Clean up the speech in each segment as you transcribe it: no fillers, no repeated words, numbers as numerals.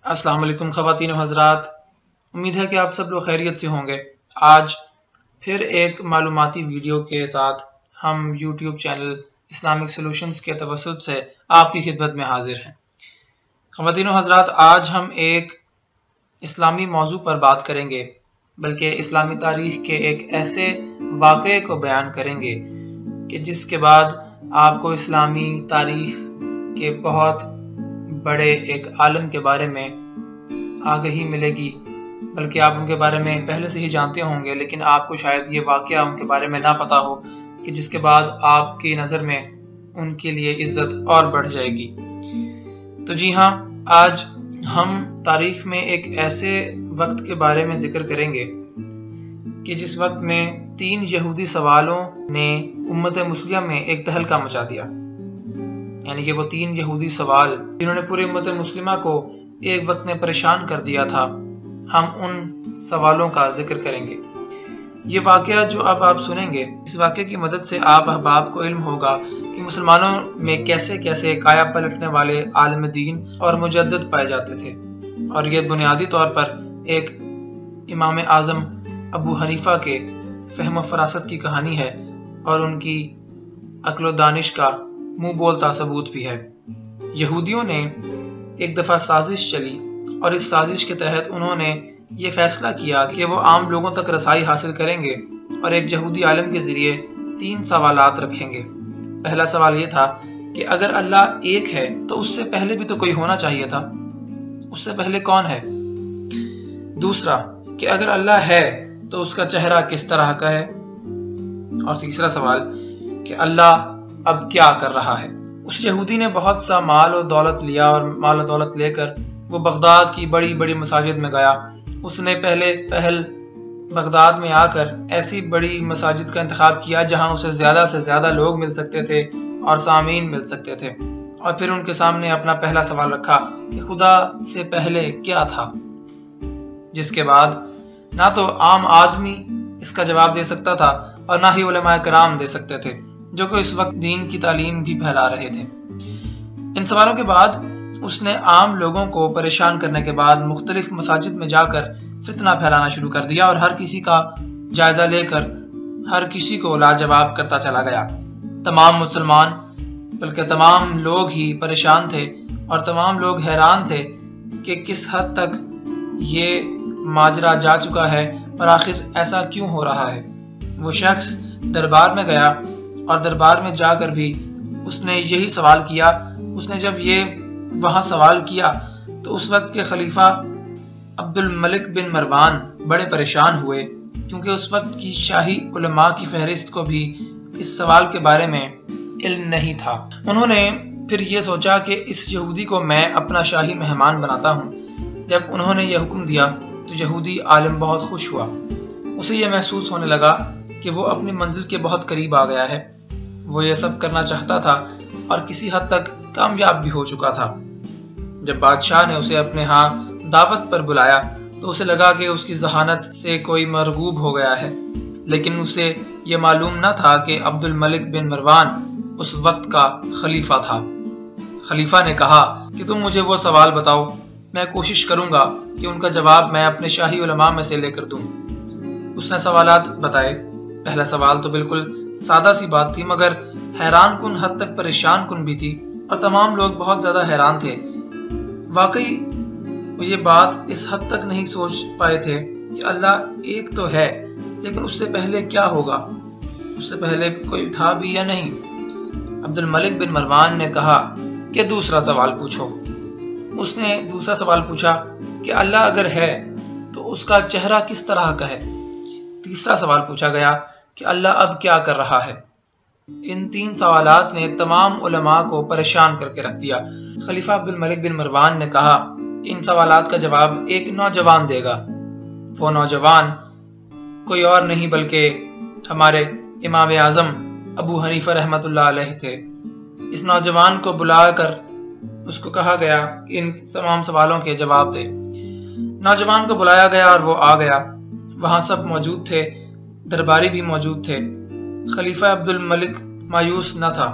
السلام علیکم خواتین و حضرات، امید ہے کہ آپ سب لوگ خیریت سے ہوں گے۔ آج پھر ایک معلوماتی ویڈیو کے ساتھ ہم یوٹیوب چینل اسلامک سولوشنز کے توسط سے آپ کی خدمت میں حاضر ہیں۔ خواتین و حضرات، آج ہم ایک اسلامی موضوع پر بات کریں گے، بلکہ اسلامی تاریخ کے ایک ایسے واقعے کو بیان کریں گے کہ جس کے بعد آپ کو اسلامی تاریخ کے بہت بڑے ایک عالم کے بارے میں آگہی ملے گی، بلکہ آپ ان کے بارے میں پہلے سے ہی جانتے ہوں گے، لیکن آپ کو شاید یہ واقعہ ان کے بارے میں نہ پتا ہو کہ جس کے بعد آپ کی نظر میں ان کے لیے عزت اور بڑھ جائے گی۔ تو جی ہاں، آج ہم تاریخ میں ایک ایسے وقت کے بارے میں ذکر کریں گے کہ جس وقت میں 3 یہودی سوالوں نے امت مسلمہ میں ایک تہلکہ مچا دیا، یعنی کہ وہ 3 یہودی سوال جنہوں نے پوری امت مسلمہ کو ایک وقت میں پریشان کر دیا تھا، ہم ان سوالوں کا ذکر کریں گے۔ یہ واقعہ جو اب آپ سنیں گے، اس واقعے کی مدد سے آپ احباب کو علم ہوگا کہ مسلمانوں میں کیسے کیسے کایا پلٹنے والے عالم دین اور مجدد پائے جاتے تھے، اور یہ بنیادی طور پر ایک امام اعظم ابو حنیفہ کے فہم و فراست کی کہانی ہے، اور ان کی عقل و دانش کا منہ بولتا ثبوت بھی ہے۔ یہودیوں نے ایک دفعہ سازش چلی، اور اس سازش کے تحت انہوں نے یہ فیصلہ کیا کہ وہ عام لوگوں تک رسائی حاصل کریں گے اور ایک یہودی عالم کے ذریعے 3 سوالات رکھیں گے۔ پہلا سوال یہ تھا کہ اگر اللہ ایک ہے تو اس سے پہلے بھی تو کوئی ہونا چاہیے تھا، اس سے پہلے کون ہے؟ دوسرا کہ اگر اللہ ہے تو اس کا چہرہ کس طرح کا ہے؟ اور تیسرا سوال کہ اللہ اب کیا کر رہا ہے؟ اس یہودی نے بہت سا مال و دولت لیا، اور مال و دولت لے کر وہ بغداد کی بڑی بڑی مساجد میں گیا۔ اس نے پہل بغداد میں آ کر ایسی بڑی مساجد کا انتخاب کیا جہاں اسے زیادہ سے زیادہ لوگ مل سکتے تھے اور سامعین مل سکتے تھے، اور پھر ان کے سامنے اپنا پہلا سوال رکھا کہ خدا سے پہلے کیا تھا، جس کے بعد نہ تو عام آدمی اس کا جواب دے سکتا تھا اور نہ ہی علماء کرام دے سکتے تھے، جو کہ اس وقت دین کی تعلیم بھی پھیلا رہے تھے۔ ان سوالوں کے بعد اس نے عام لوگوں کو پریشان کرنے کے بعد مختلف مساجد میں جا کر فتنہ پھیلانا شروع کر دیا، اور ہر کسی کا جائزہ لے کر ہر کسی کو لاجواب کرتا چلا گیا۔ تمام مسلمان بلکہ تمام لوگ ہی پریشان تھے، اور تمام لوگ حیران تھے کہ کس حد تک یہ ماجرا جا چکا ہے اور آخر ایسا کیوں ہو رہا ہے۔ وہ شخص دربار میں گیا، اور دربار میں جا کر بھی اس نے یہی سوال کیا۔ اس نے جب یہ وہاں سوال کیا تو اس وقت کے خلیفہ عبد الملک بن مروان بڑے پریشان ہوئے، کیونکہ اس وقت کی شاہی علماء کی فہرست کو بھی اس سوال کے بارے میں علم نہیں تھا۔ انہوں نے پھر یہ سوچا کہ اس یہودی کو میں اپنا شاہی مہمان بناتا ہوں۔ جب انہوں نے یہ حکم دیا تو یہودی عالم بہت خوش ہوا۔ اسے یہ محسوس ہونے لگا کہ وہ اپنی منزل کے بہت قریب آ گیا ہے۔ وہ یہ سب کرنا چاہتا تھا اور کسی حد تک کامیاب بھی ہو چکا تھا۔ جب بادشاہ نے اسے اپنے ہاں دعوت پر بلایا تو اسے لگا کہ اس کی ذہانت سے کوئی مرغوب ہو گیا ہے، لیکن اسے یہ معلوم نہ تھا کہ عبد الملک بن مروان اس وقت کا خلیفہ تھا۔ خلیفہ نے کہا کہ تم مجھے وہ سوال بتاؤ، میں کوشش کروں گا کہ ان کا جواب میں اپنے شاہی علماء میں سے لے کر دوں۔ اس نے سوالات بتائے۔ پہلا سوال تو بالکل سادہ سی بات تھی، مگر حیران کن حد تک پریشان کن بھی تھی، اور تمام لوگ بہت زیادہ حیران تھے۔ واقعی وہ یہ بات اس حد تک نہیں سوچ پائے تھے کہ اللہ ایک تو ہے، لیکن اس سے پہلے کیا ہوگا، اس سے پہلے کوئی تھا بھی یا نہیں۔ عبد الملک بن مروان نے کہا کہ دوسرا سوال پوچھو۔ اس نے دوسرا سوال پوچھا کہ اللہ اگر ہے تو اس کا چہرہ کس طرح کا ہے۔ تیسرا سوال پوچھا گیا کہ اللہ اب کیا کر رہا ہے۔ ان 3 سوالات نے تمام علماء کو پریشان کر کے رکھ دیا۔ خلیفہ عبد الملک بن مروان نے کہا کہ ان سوالات کا جواب ایک نوجوان دے گا۔ وہ نوجوان کوئی اور نہیں بلکہ ہمارے امام اعظم ابو حنیفہ رحمۃ اللہ علیہ تھے۔ اس نوجوان کو بلا کر اس کو کہا گیا کہ ان تمام سوالوں کے جواب دے۔ نوجوان کو بلایا گیا اور وہ آ گیا۔ وہاں سب موجود تھے، درباری بھی موجود تھے۔ خلیفہ عبد الملک مایوس نہ تھا۔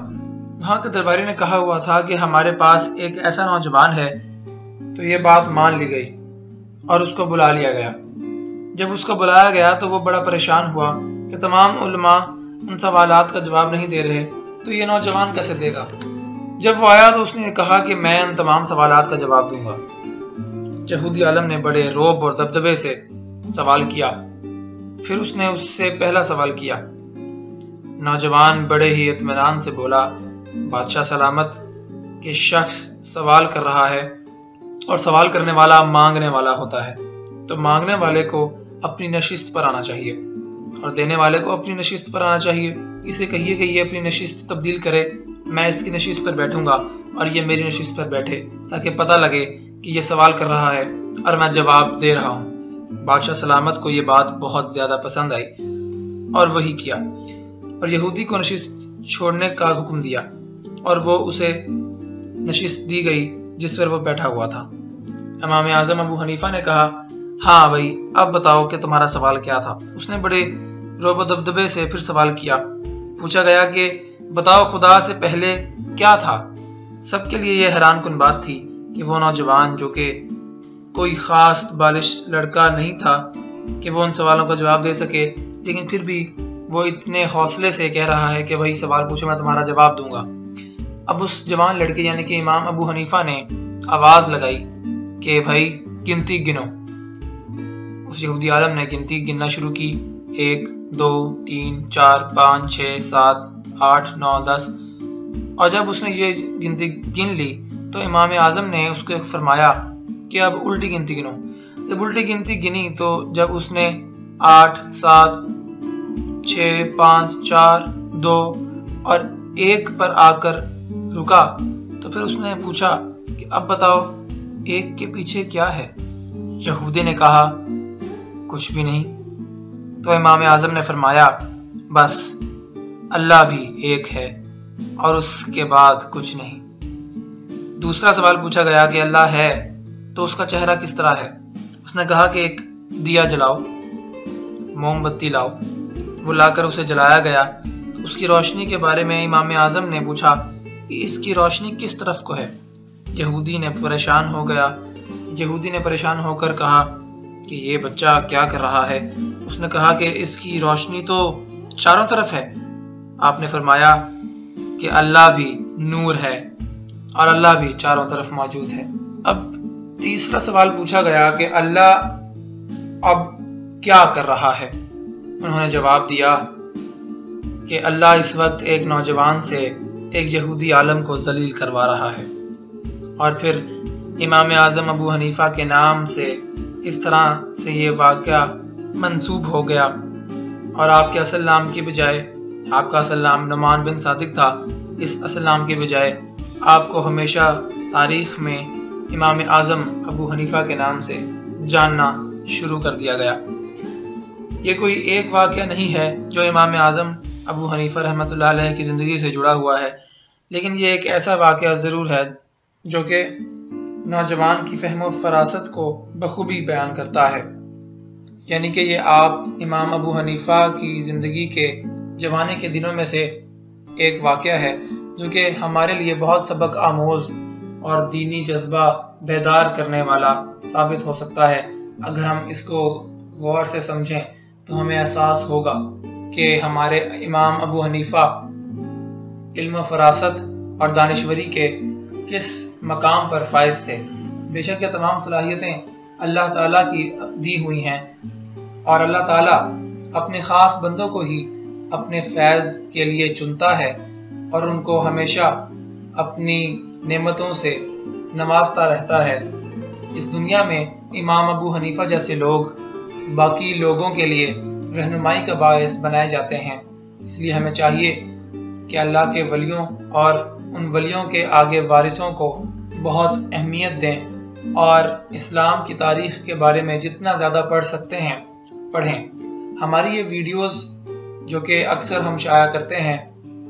وہاں کے درباری نے کہا ہوا تھا کہ ہمارے پاس ایک ایسا نوجوان ہے تو یہ بات مان لی گئی اور اس کو بلا لیا گیا۔ جب اس کو بلایا گیا تو وہ بڑا پریشان ہوا کہ تمام علماء ان سوالات کا جواب نہیں دے رہے تو یہ نوجوان کیسے دے گا۔ جب وہ آیا تو اس نے کہا کہ میں ان تمام سوالات کا جواب دوں گا۔ یہودی عالم نے بڑے روب اور دبدبے سے سوال کیا۔ پھر اس نے اس سے پہلا سوال کیا۔ نوجوان بڑے ہی اطمینان سے بولا، بادشاہ سلامت، کہ شخص سوال کر رہا ہے اور سوال کرنے والا مانگنے والا ہوتا ہے، تو مانگنے والے کو اپنی نشست پر آنا چاہیے اور دینے والے کو اپنی نشست پر آنا چاہیے۔ اسے کہیے کہ یہ اپنی نشست تبدیل کرے، میں اس کی نشست پر بیٹھوں گا اور یہ میری نشست پر بیٹھے، تاکہ پتہ لگے کہ یہ سوال کر رہا ہے اور میں جواب دے رہا ہوں۔ بادشاہ سلامت کو یہ بات بہت زیادہ پسند آئی اور وہی کیا، اور یہودی کو نشست چھوڑنے کا حکم دیا اور وہ اسے نشست دی گئی جس پر وہ بیٹھا ہوا تھا۔ امام اعظم ابو حنیفہ نے کہا، ہاں بھائی، اب بتاؤ کہ تمہارا سوال کیا تھا۔ اس نے بڑے روب و دبدبے سے پھر سوال کیا۔ پوچھا گیا کہ بتاؤ خدا سے پہلے کیا تھا۔ سب کے لیے یہ حیران کن بات تھی کہ وہ نوجوان جو کہ کوئی خاص بالش لڑکا نہیں تھا کہ وہ ان سوالوں کا جواب دے سکے، لیکن پھر بھی وہ اتنے حوصلے سے کہہ رہا ہے کہ بھائی سوال پوچھو، میں تمہارا جواب دوں گا۔ اب اس جوان لڑکے یعنی کہ امام ابو حنیفہ نے آواز لگائی کہ بھائی گنتی گنو۔ اس یہودی عالم نے گنتی گننا شروع کی، 1 2 3 4 5 6 7 8 9 10، اور جب اس نے یہ گنتی گن لی تو امام اعظم نے اس کو فرمایا کہ اب الٹی گنتی گنو۔ جب الٹی گنتی گنی تو جب اس نے 8 7 6 5 4 2 اور 1 پر آ کر رکا تو پھر اس نے پوچھا کہ اب بتاؤ 1 کے پیچھے کیا ہے۔ یہودی نے کہا، کچھ بھی نہیں۔ تو امام اعظم نے فرمایا، بس اللہ بھی ایک ہے اور اس کے بعد کچھ نہیں۔ دوسرا سوال پوچھا گیا کہ اللہ ہے تو اس کا چہرہ کس طرح ہے۔ اس نے کہا کہ ایک دیا جلاؤ، موم بتی لاؤ۔ وہ لا کر اسے جلایا گیا تو اس کی روشنی کے بارے میں امام اعظم نے پوچھا کہ اس کی روشنی کس طرف کو ہے۔ یہودی نے پریشان ہو کر کہا کہ یہ بچہ کیا کر رہا ہے۔ اس نے کہا کہ اس کی روشنی تو چاروں طرف ہے۔ آپ نے فرمایا کہ اللہ بھی نور ہے اور اللہ بھی چاروں طرف موجود ہے۔ اب تیسرا سوال پوچھا گیا کہ اللہ اب کیا کر رہا ہے۔ انہوں نے جواب دیا کہ اللہ اس وقت ایک نوجوان سے ایک یہودی عالم کو ذلیل کروا رہا ہے۔ اور پھر امام اعظم ابو حنیفہ کے نام سے اس طرح سے یہ واقعہ منسوب ہو گیا، اور آپ کے اصل نام کی بجائے، آپ کا اصل نام نعمان بن صادق تھا، اس اصل نام کی بجائے آپ کو ہمیشہ تاریخ میں امام اعظم ابو حنیفہ کے نام سے جاننا شروع کر دیا گیا۔ یہ کوئی ایک واقعہ نہیں ہے جو امام اعظم ابو حنیفہ رحمۃ اللہ علیہ کی زندگی سے جڑا ہوا ہے، لیکن یہ ایک ایسا واقعہ ضرور ہے جو کہ نوجوان کی فہم و فراست کو بخوبی بیان کرتا ہے۔ یعنی کہ یہ آپ امام ابو حنیفہ کی زندگی کے جوانی کے دنوں میں سے ایک واقعہ ہے جو کہ ہمارے لیے بہت سبق آموز اور دینی جذبہ بیدار کرنے والا ثابت ہو سکتا ہے۔ اگر ہم اس کو غور سے سمجھیں تو ہمیں احساس ہوگا کہ ہمارے امام ابو حنیفہ علم و فراست اور دانشوری کے کس مقام پر فائز تھے۔ بے شک یہ تمام صلاحیتیں اللہ تعالیٰ کی دی ہوئی ہیں، اور اللہ تعالیٰ اپنے خاص بندوں کو ہی اپنے فیض کے لیے چنتا ہے اور ان کو ہمیشہ اپنی نعمتوں سے نوازتا رہتا ہے۔ اس دنیا میں امام ابو حنیفہ جیسے لوگ باقی لوگوں کے لیے رہنمائی کا باعث بنائے جاتے ہیں۔ اس لیے ہمیں چاہیے کہ اللہ کے ولیوں اور ان ولیوں کے آگے وارثوں کو بہت اہمیت دیں، اور اسلام کی تاریخ کے بارے میں جتنا زیادہ پڑھ سکتے ہیں پڑھیں۔ ہماری یہ ویڈیوز جو کہ اکثر ہم شائع کرتے ہیں،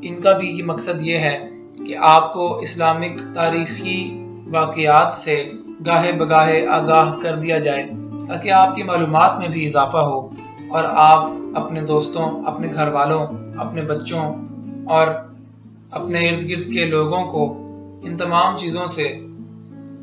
ان کا بھی مقصد یہ ہے کہ آپ کو اسلامک تاریخی واقعات سے گاہے بگاہے آگاہ کر دیا جائے، تاکہ آپ کی معلومات میں بھی اضافہ ہو اور آپ اپنے دوستوں، اپنے گھر والوں، اپنے بچوں اور اپنے ارد گرد کے لوگوں کو ان تمام چیزوں سے